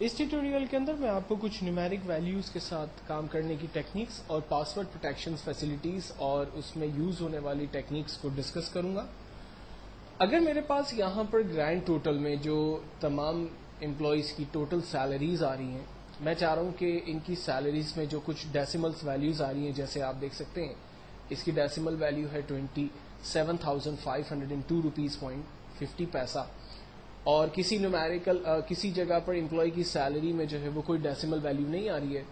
اس tutorial کے اندر میں آپ کو کچھ نیومیرک ویلیوز کے ساتھ کام کرنے کی ٹیکنیکس اور پاسورڈ پروٹیکشن فیسلٹیز اور اس میں یوز ہونے والی ٹیکنیکس کو ڈسکس کروں گا. اگر میرے پاس یہاں پر گرینڈ ٹوٹل میں جو تمام امپلائیز کی ٹوٹل سیلریز آ رہی ہیں، میں چاہ رہا ہوں کہ ان کی سیلریز میں جو کچھ ڈیسیملس ویلیوز آ رہی ہیں، جیسے آپ دیکھ سکتے ہیں اس کی ڈیسیمل ویلیو ہے 27,502 روپیز پوائنٹ 50 پیسہ، اور کسی نیومیریکل کسی جگہ پر امپلائی کی سیلری میں جو ہے وہ کوئی ڈیسیمل ویلیو نہیں آ رہی ہے.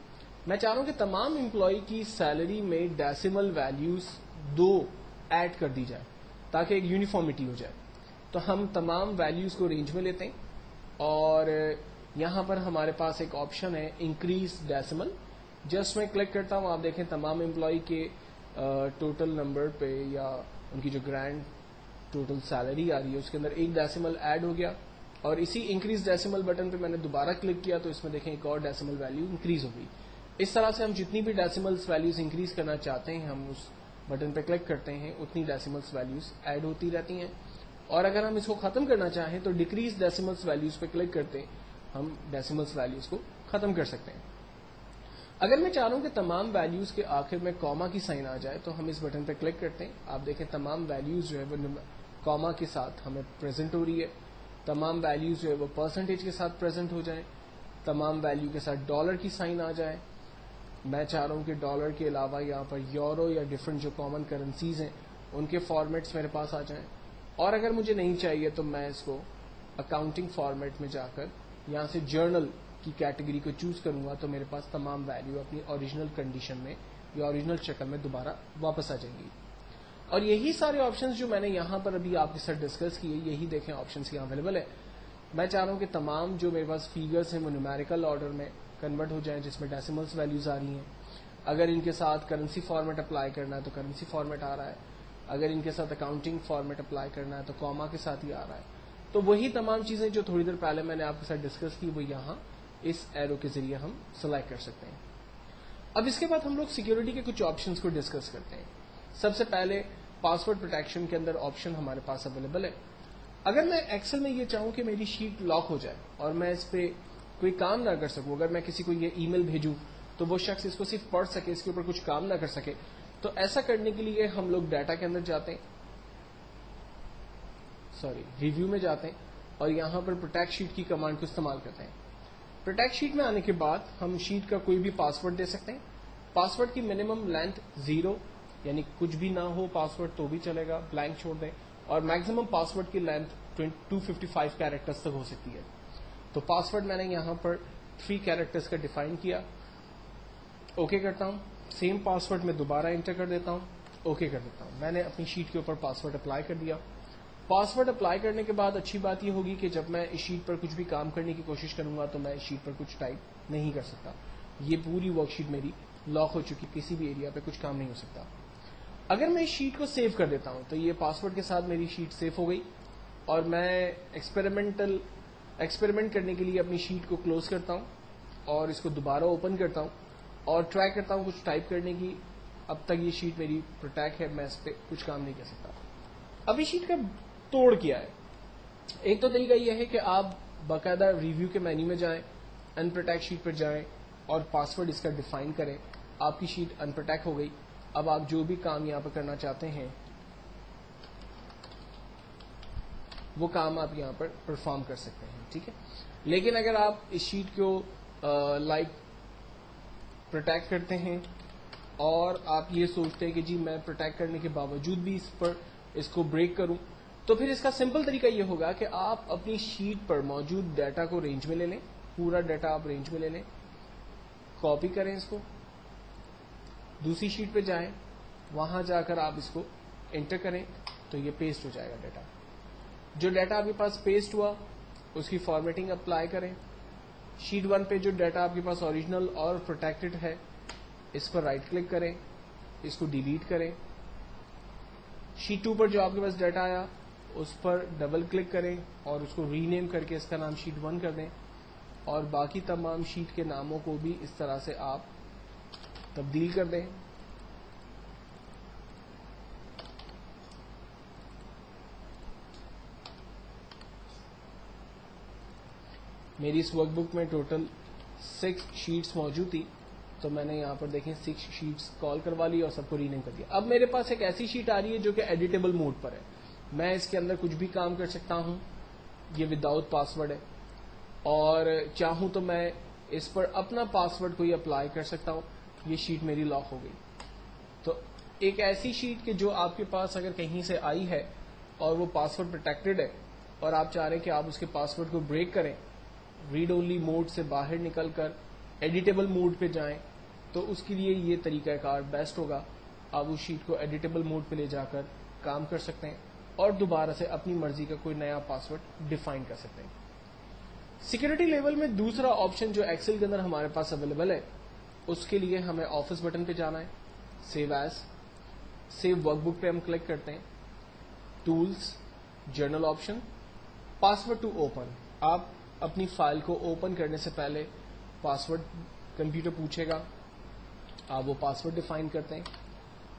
میں چاہ رہا ہوں کہ تمام امپلائی کی سیلری میں ڈیسیمل ویلیوز 2 ایڈ کر دی جائے تاکہ ایک یونیفارمٹی ہو جائے. تو ہم تمام ویلیوز کو رینج میں لیتے ہیں اور یہاں پر ہمارے پاس ایک آپشن ہے انکریز ڈیسیمل. جسٹ میں کلک کرتا ہوں، آپ دیکھیں تمام امپلائی کے ٹوٹل نمبر پہ یا ان کی جو گرینڈ ٹوٹل سیلری آ رہی ہے اس کے اندر ایک ڈیسیمل ایڈ ہو گیا، اور اسی انکریز ڈیسیمل بٹن پہ میں نے دوبارہ کلک کیا تو اس میں دیکھیں ایک اور ڈیسیمل ویلیو انکریز ہو گئی. اس طرح سے ہم جتنی بھی ڈیسیملس ویلیوز انکریز کرنا چاہتے ہیں ہم اس بٹن پہ کلک کرتے ہیں، اتنی ڈیسیملس ویلیوز ایڈ ہوتی رہتی ہیں. اور اگر ہم اس کو ختم کرنا چاہیں تو ڈیکریز ڈیسیملس ویلیوز پہ کلک کرتے ہم ڈیسیملس ویلیوز کو ختم کر سکتے ہیں. اگر میں چاہ رہا ہوں کہ تمام ویلیوز کے آخر میں کوما کی سائن آ جائے تو ہم اس بٹن پہ کلک کرتے ہیں. آپ دیکھیں تمام ویلیوز جو ہے وہ کوما کے ساتھ ہمیں پریزنٹ ہو رہی ہے. تمام ویلیوز جو ہے وہ پرسنٹیج کے ساتھ پریزنٹ ہو جائیں. تمام ویلیو کے ساتھ ڈالر کی سائن آ جائے. میں چاہ رہا ہوں کہ ڈالر کے علاوہ یہاں پر یورو یا ڈفرنٹ جو کامن کرنسیز ہیں ان کے فارمیٹس میرے پاس آ جائیں. اور اگر مجھے نہیں چاہیے تو میں اس کو اکاؤنٹنگ فارمیٹ میں جا کر یہاں سے جرنل کی کیٹیگری کو چوز کروں گا تو میرے پاس تمام ویلیو اپنی اوریجنل کنڈیشن میں یا اوریجنل شکل میں دوبارہ واپس آ جائیں گی. اور یہی سارے آپشنز جو میں نے یہاں پر ابھی آپ کے ساتھ ڈسکس کیے، یہی دیکھیں آپشنز یہاں اویلیبل ہے. میں چاہ رہا ہوں کہ تمام جو میرے پاس فیگرز ہیں وہ نیومیریکل آرڈر میں کنورٹ ہو جائیں جس میں ڈیسیملس ویلیوز آ رہی ہیں. اگر ان کے ساتھ کرنسی فارمیٹ اپلائی کرنا ہے تو کرنسی فارمیٹ آ رہا ہے. اگر ان کے ساتھ اکاؤنٹنگ فارمیٹ اپلائی کرنا ہے تو کوما کے ساتھ ہی آ رہا ہے. تو وہی تمام چیزیں جو تھوڑی دیر پہلے میں نے آپ کے ساتھ ڈسکس کی وہ یہاں اس ایرو کے ذریعے ہم سلیکٹ کر سکتے ہیں. اب اس کے بعد ہم لوگ سیکیورٹی کے کچھ آپشنز کو ڈسکس کرتے ہیں. سب سے پہلے پاسورڈ پروٹیکشن کے اندر آپشن ہمارے پاس اویلیبل ہے. اگر میں ایکسل میں یہ چاہوں کہ میری شیٹ لاک ہو جائے اور میں اس پہ کوئی کام نہ کر سکوں، اگر میں کسی کو یہ ای میل بھیجوں تو وہ شخص اس کو صرف پڑھ سکے، اس کے اوپر کچھ کام نہ کر سکے، تو ایسا کرنے کے لیے ہم لوگ ڈیٹا کے اندر جاتے ہیں، ریویو میں جاتے ہیں اور یہاں پر پروٹیکٹ شیٹ کی کمانڈ کو استعمال کرتے ہیں. پروٹیکٹ شیٹ میں آنے کے بعد ہم شیٹ کا کوئی بھی پاسورڈ دے سکتے ہیں. پاسورڈ کی منیمم لینتھ 0 یعنی کچھ بھی نہ ہو پاسورڈ تو بھی چلے گا، بلینک چھوڑ دیں. اور میکسیمم پاسورڈ کی لینتھ 255 کیریکٹرز تک ہو سکتی ہے. تو پاسورڈ میں نے یہاں پر 3 کیریکٹرز کا ڈیفائن کیا. اوکے کرتا ہوں. سیم پاسورڈ میں دوبارہ انٹر کر دیتا ہوں. اوکے کر دیتا ہوں. میں نے اپنی شیٹ کے اوپر پاسورڈ اپلائی کر دیا. پاسورڈ اپلائی کرنے کے بعد اچھی بات یہ ہوگی کہ جب میں اس شیٹ پر کچھ بھی کام کرنے کی کوشش کروں گا تو میں اس شیٹ پر کچھ ٹائپ نہیں کر سکتا. یہ پوری ورک شیٹ میری لاک ہو چکی، کسی بھی ایریا پہ کچھ کام نہیں ہو سکتا. اگر میں اس شیٹ کو سیو کر دیتا ہوں تو یہ پاسورڈ کے ساتھ میری شیٹ سیو ہو گئی اور میں ایکسپیریمنٹ کرنے کے لیے اپنی شیٹ کو کلوز کرتا ہوں اور اس کو دوبارہ اوپن کرتا ہوں اور ٹرائی کرتا ہوں کچھ ٹائپ کرنے کی. اب تک یہ شیٹ میری پروٹیکٹ ہے، میں اس پہ کچھ کام نہیں کر سکتا. اب اس شیٹ کا توڑ کیا ہے؟ ایک تو طریقہ یہ ہے کہ آپ باقاعدہ ریویو کے مینیو میں جائیں، ان پروٹیکٹ شیٹ پر جائیں اور پاسورڈ اس کا ڈیفائن کریں. آپ کی شیٹ ان پروٹیکٹ ہو گئی. اب آپ جو بھی کام یہاں پر کرنا چاہتے ہیں وہ کام آپ یہاں پر پرفارم کر سکتے ہیں، ٹھیک ہے. لیکن اگر آپ اس شیٹ کو پروٹیکٹ کرتے ہیں اور آپ یہ سوچتے ہیں کہ جی میں پروٹیکٹ کرنے کے باوجود بھی اس کو بریک کروں، تو پھر اس کا سمپل طریقہ یہ ہوگا کہ آپ اپنی شیٹ پر موجود ڈیٹا کو رینج میں لے لیں. پورا ڈیٹا آپ رینج میں لے لیں، کاپی کریں، اس کو دوسری شیٹ پہ جائیں، وہاں جا کر آپ اس کو انٹر کریں تو یہ پیسٹ ہو جائے گا ڈیٹا. جو ڈیٹا آپ کے پاس پیسٹ ہوا اس کی فارمیٹنگ اپلائی کریں. شیٹ 1 پہ جو ڈیٹا آپ کے پاس اوریجنل اور پروٹیکٹڈ ہے اس پر رائٹ کلک کریں، اس کو ڈیلیٹ کریں. شیٹ 2 پر جو آپ کے پاس ڈیٹا آیا اس پر ڈبل کلک کریں اور اس کو ری نیم کر کے اس کا نام شیٹ 1 کر دیں اور باقی تمام شیٹ کے ناموں کو بھی اس طرح سے آپ تبدیل کر دیں. میری اس ورک بک میں ٹوٹل 6 شیٹس موجود تھی, تو میں نے یہاں پر دیکھیں 6 شیٹس کال کروا لی اور سب کو رینیم کر دیا. اب میرے پاس ایک ایسی شیٹ آ رہی ہے جو کہ ایڈیٹیبل موڈ پر ہے, میں اس کے اندر کچھ بھی کام کر سکتا ہوں, یہ وداؤٹ پاسورڈ ہے, اور چاہوں تو میں اس پر اپنا پاسورڈ کوئی اپلائی کر سکتا ہوں. یہ شیٹ میری لاک ہو گئی. تو ایک ایسی شیٹ کہ جو آپ کے پاس اگر کہیں سے آئی ہے اور وہ پاسورڈ پروٹیکٹڈ ہے, اور آپ چاہ رہے ہیں کہ آپ اس کے پاسورڈ کو بریک کریں, ریڈ اونلی موڈ سے باہر نکل کر ایڈیٹیبل موڈ پہ جائیں, تو اس کے لیے یہ طریقہ کار بیسٹ ہوگا. آپ اس شیٹ کو ایڈیٹیبل موڈ پہ لے جا کر کام کر سکتے ہیں اور دوبارہ سے اپنی مرضی کا کوئی نیا پاسورڈ ڈیفائن کر سکتے ہیں. سیکورٹی لیول میں دوسرا آپشن جو ایکسل کے اندر ہمارے پاس اویلیبل ہے, اس کے لیے ہمیں آفس بٹن پہ جانا ہے, save as, save workbook پہ ہم کلک کرتے ہیں, tools, general option, password to open. آپ اپنی فائل کو اوپن کرنے سے پہلے پاسورڈ کمپیوٹر پوچھے گا, آپ وہ پاسورڈ ڈیفائن کرتے ہیں.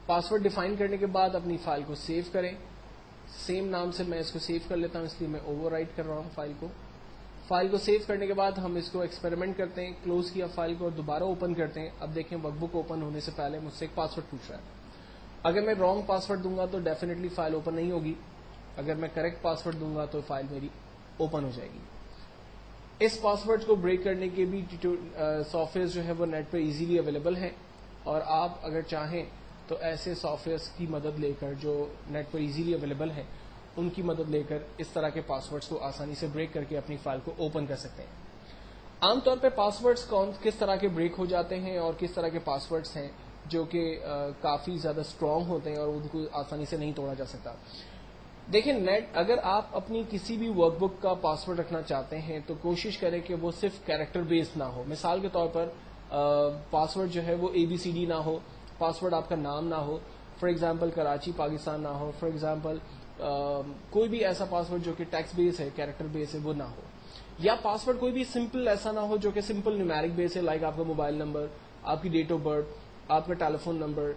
پاسورڈ ڈیفائن کرنے کے بعد اپنی فائل کو سیو کریں. سیم نام سے میں اس کو سیو کر لیتا ہوں, اس لیے میں اوور رائٹ کر رہا ہوں فائل کو. فائل کو سیو کرنے کے بعد ہم اس کو ایکسپیریمنٹ کرتے ہیں, کلوز کیا فائل کو اور دوبارہ اوپن کرتے ہیں. اب دیکھیں ورک بک اوپن ہونے سے پہلے مجھ سے ایک پاسورڈ پوچھ رہا ہے. اگر میں رانگ پاسورڈ دوں گا تو ڈیفینیٹلی فائل اوپن نہیں ہوگی, اگر میں کریکٹ پاسورڈ دوں گا تو فائل میری اوپن ہو جائے گی. اس پاسورڈ کو بریک کرنے کے بھی سافٹ ویئر جو ہے وہ نیٹ پہ ایزیلی اویلیبل ہیں, اور آپ اگر چاہیں تو ایسے سافٹ ویئرس کی مدد لے کر جو نیٹ پر ایزیلی اویلیبل ہیں ان کی مدد لے کر اس طرح کے پاسورڈز کو آسانی سے بریک کر کے اپنی فائل کو اوپن کر سکتے ہیں. عام طور پہ پاسورڈز کس طرح کے بریک ہو جاتے ہیں اور کس طرح کے پاسورڈز ہیں جو کہ کافی زیادہ اسٹرانگ ہوتے ہیں اور ان کو آسانی سے نہیں توڑا جا سکتا. دیکھیں نیٹ اگر آپ اپنی کسی بھی ورک بک کا پاسورڈ رکھنا چاہتے ہیں تو کوشش کریں کہ وہ صرف کیریکٹر بیسڈ نہ ہو. مثال کے طور پر پاسورڈ جو ہے وہ ABCD نہ ہو, پاسورڈ آپ کا نام نہ ہو, فار ایگزامپل کراچی پاکستان نہ ہو, فار ایگزامپل کوئی بھی ایسا پاسورڈ جو کہ ٹیکسٹ بیس ہے, کیریکٹر بیس ہے, وہ نہ ہو. یا پاسورڈ کوئی بھی سمپل ایسا نہ ہو جو کہ سمپل نیومیرک بیس ہے, لائک آپ کا موبائل نمبر, آپ کی ڈیٹ آف برتھ, آپ کا ٹیلی فون نمبر,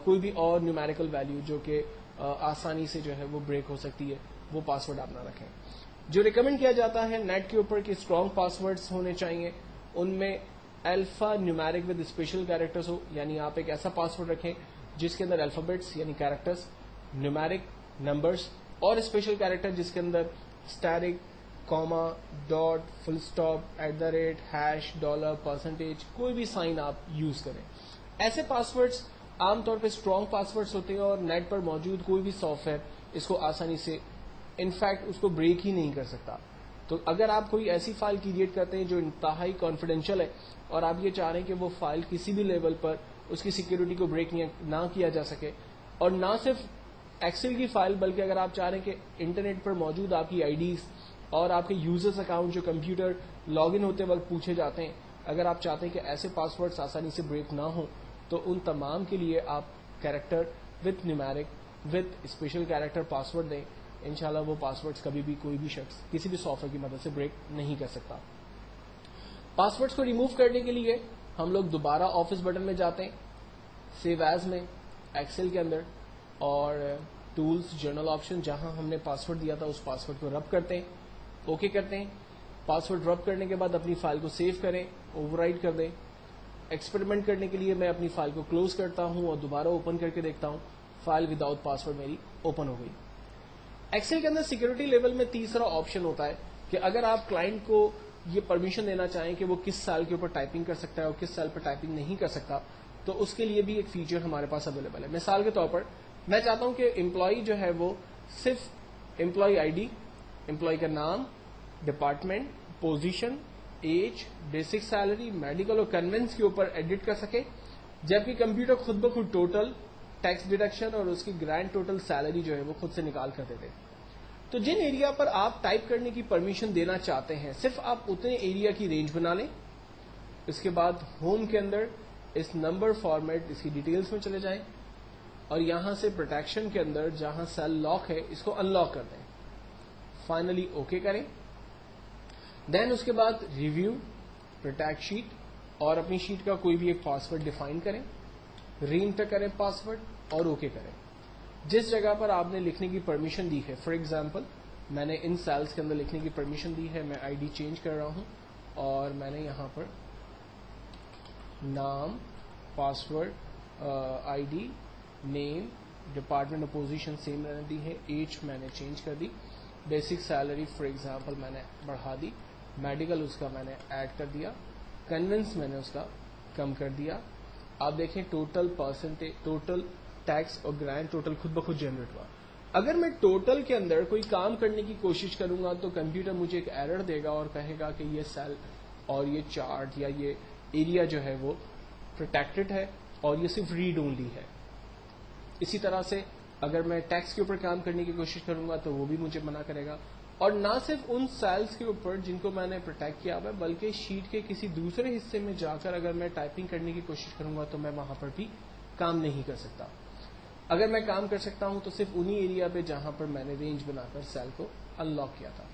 کوئی بھی اور نیومیریکل ویلیو جو کہ آسانی سے جو ہے وہ بریک ہو سکتی ہے, وہ پاسورڈ آپ نہ رکھیں. جو ریکمینڈ کیا جاتا ہے نیٹ کے اوپر کہ اسٹرانگ پاسورڈز ہونے چاہیے, ان میں alpha numeric with special characters ہو, یعنی آپ ایک ایسا پاسورڈ رکھیں جس کے اندر الفابیٹس یعنی کیریکٹرز, نیومیرک نمبرز اور اسپیشل کیریکٹر جس کے اندر asterisk, comma, dot, full stop, @ hash, dollar, percentage, کوئی بھی سائن آپ یوز کریں. ایسے پاسورڈز عام طور پہ اسٹرانگ پاسورڈز ہوتے ہیں اور نیٹ پر موجود کوئی بھی سافٹ ویئر اس کو آسانی سے انفیکٹ اس کو بریک ہی نہیں کر سکتا. تو اگر آپ کوئی ایسی فائل کریٹ کرتے ہیں جو انتہائی کانفیڈینشیل ہے اور آپ یہ چاہ رہے ہیں کہ وہ فائل کسی بھی لیول پر اس کی سیکیورٹی کو بریک نہ کیا جا سکے, اور نہ صرف ایکسل کی فائل بلکہ اگر آپ چاہ رہے ہیں کہ انٹرنیٹ پر موجود آپ کی IDs اور آپ کے یوزرز اکاؤنٹ جو کمپیوٹر لاگ ان ہوتے وقت پوچھے جاتے ہیں, اگر آپ چاہتے ہیں کہ ایسے پاسورڈز آسانی سے بریک نہ ہوں تو ان تمام کے لیے آپ character with numeric with special character password دیں. انشاءاللہ وہ پاسورڈز کبھی بھی کوئی بھی شخص کسی بھی سافٹ ویئر کی مدد سے بریک نہیں کر سکتا. پاسورڈز کو ریموو کرنے کے لیے ہم لوگ دوبارہ آفس بٹن میں جاتے ہیں, سیو ایز میں ایکسل کے اندر, اور ٹولز, جرنل آپشن, جہاں ہم نے پاسورڈ دیا تھا اس پاسورڈ کو رب کرتے ہیں, اوکے کرتے ہیں. پاسورڈ رب کرنے کے بعد اپنی فائل کو سیو کریں, اوور رائٹ کر دیں. ایکسپیریمنٹ کرنے کے لیے میں اپنی فائل کو کلوز کرتا ہوں اور دوبارہ اوپن کر کے دیکھتا ہوں, فائل وداؤٹ پاسورڈ میری اوپن ہو گئی. ایکسل کے اندر سیکورٹی لیول میں تیسرا آپشن ہوتا ہے کہ اگر آپ کلائنٹ کو یہ پرمیشن دینا چاہیں کہ وہ کس سیل کے اوپر ٹائپنگ کر سکتا ہے اور کس سیل پر ٹائپنگ نہیں کر سکتا, تو اس کے لیے بھی ایک فیچر ہمارے پاس اویلیبل ہے. مثال کے طور پر میں چاہتا ہوں کہ امپلائی جو ہے وہ صرف امپلائی ID, امپلائی کا نام, department, position, age, basic salary, medical اور کنوینس کے اوپر ایڈٹ کر سکے, جبکہ کمپیوٹر خود بخود ٹوٹل, ٹیکس ڈیڈکشن اور اس کی گرینڈ ٹوٹل سیلری جو ہے وہ خود سے نکال کر دیتے. تو جن ایریا پر آپ ٹائپ کرنے کی پرمیشن دینا چاہتے ہیں صرف آپ اتنے ایریا کی رینج بنا لیں, اس کے بعد ہوم کے اندر اس نمبر فارمیٹ اس کی ڈیٹیلز میں چلے جائیں اور یہاں سے پروٹیکشن کے اندر جہاں سیل لاک ہے اس کو ان لاک کر دیں. فائنلی اوکے کریں. دین اس کے بعد ریویو, پروٹیکٹ شیٹ اور اپنی شیٹ کا کوئی بھی ایک پاسورڈ ڈیفائن کریں, ری انٹر کریں پاسورڈ اور اوکے کریں. جس جگہ پر آپ نے لکھنے کی پرمیشن دی ہے, فار ایگزامپل میں نے ان سیلز کے اندر لکھنے کی پرمیشن دی ہے. میں آئی ڈی چینج کر رہا ہوں اور میں نے یہاں پر نام, password, I D, name, department اور پوزیشن سیم رہنے دی ہے. ایج میں نے چینج کر دی. بیسک سیلری فار ایگزامپل میں نے بڑھا دی. میڈیکل اس کا میں نے ایڈ کر دیا. کنوینس میں نے اس کا کم کر دیا. آپ دیکھیں ٹوٹل پرسنٹیج, ٹوٹل ٹیکس اور گرانٹ ٹوٹل خود بخود جنریٹ ہوا. اگر میں ٹوٹل کے اندر کوئی کام کرنے کی کوشش کروں گا تو کمپیوٹر مجھے ایک ایرر دے گا اور کہے گا کہ یہ سیل اور یہ چارٹ یا یہ ایریا جو ہے وہ پروٹیکٹڈ ہے اور یہ صرف ریڈ اونلی ہے. اسی طرح سے اگر میں ٹیکس کے اوپر کام کرنے کی کوشش کروں گا تو وہ بھی مجھے منع کرے گا. اور نہ صرف ان سیلز کے اوپر جن کو میں نے پروٹیکٹ کیا ہوا ہے, بلکہ شیٹ کے کسی دوسرے حصے میں جا کر اگر میں ٹائپنگ کرنے کی کوشش کروں گا تو میں وہاں پر بھی کام نہیں کر سکتا. اگر میں کام کر سکتا ہوں تو صرف انہی ایریا پہ جہاں پر میں نے رینج بنا کر سیل کو انلاک کیا تھا.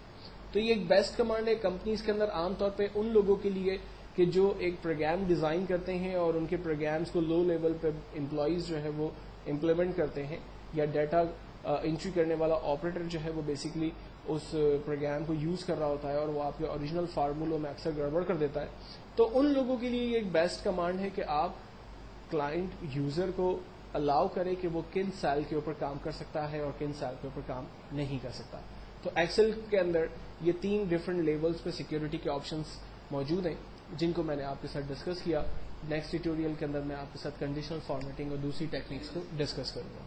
تو یہ ایک بیسٹ کمانڈ ہے کمپنیز کے اندر عام طور پہ ان لوگوں کے لیے کہ جو ایک پروگرام ڈیزائن کرتے ہیں اور ان کے پروگرامز کو لو لیول پہ امپلائیز جو ہے وہ امپلیمنٹ کرتے ہیں, یا ڈیٹا انٹری کرنے والا آپریٹر جو ہے وہ بیسکلی اس پروگرام کو یوز کر رہا ہوتا ہے اور وہ آپ کے اوریجنل فارمولوں میں اکثر گڑبڑ کر دیتا ہے. تو ان لوگوں کے لیے یہ ایک بیسٹ کمانڈ ہے کہ آپ کلائنٹ یوزر کو الاؤ کرے کہ وہ کن سیل کے اوپر کام کر سکتا ہے اور کن سیل کے اوپر کام نہیں کر سکتا. تو ایکسل کے اندر یہ 3 ڈفرنٹ لیولز پہ سیکیورٹی کے آپشنز موجود ہیں جن کو میں نے آپ کے ساتھ ڈسکس کیا. نیکسٹ ٹیوٹوریل کے اندر میں آپ کے ساتھ کنڈیشنل فارمیٹنگ اور دوسری ٹیکنیکس کو ڈسکس کروں گا.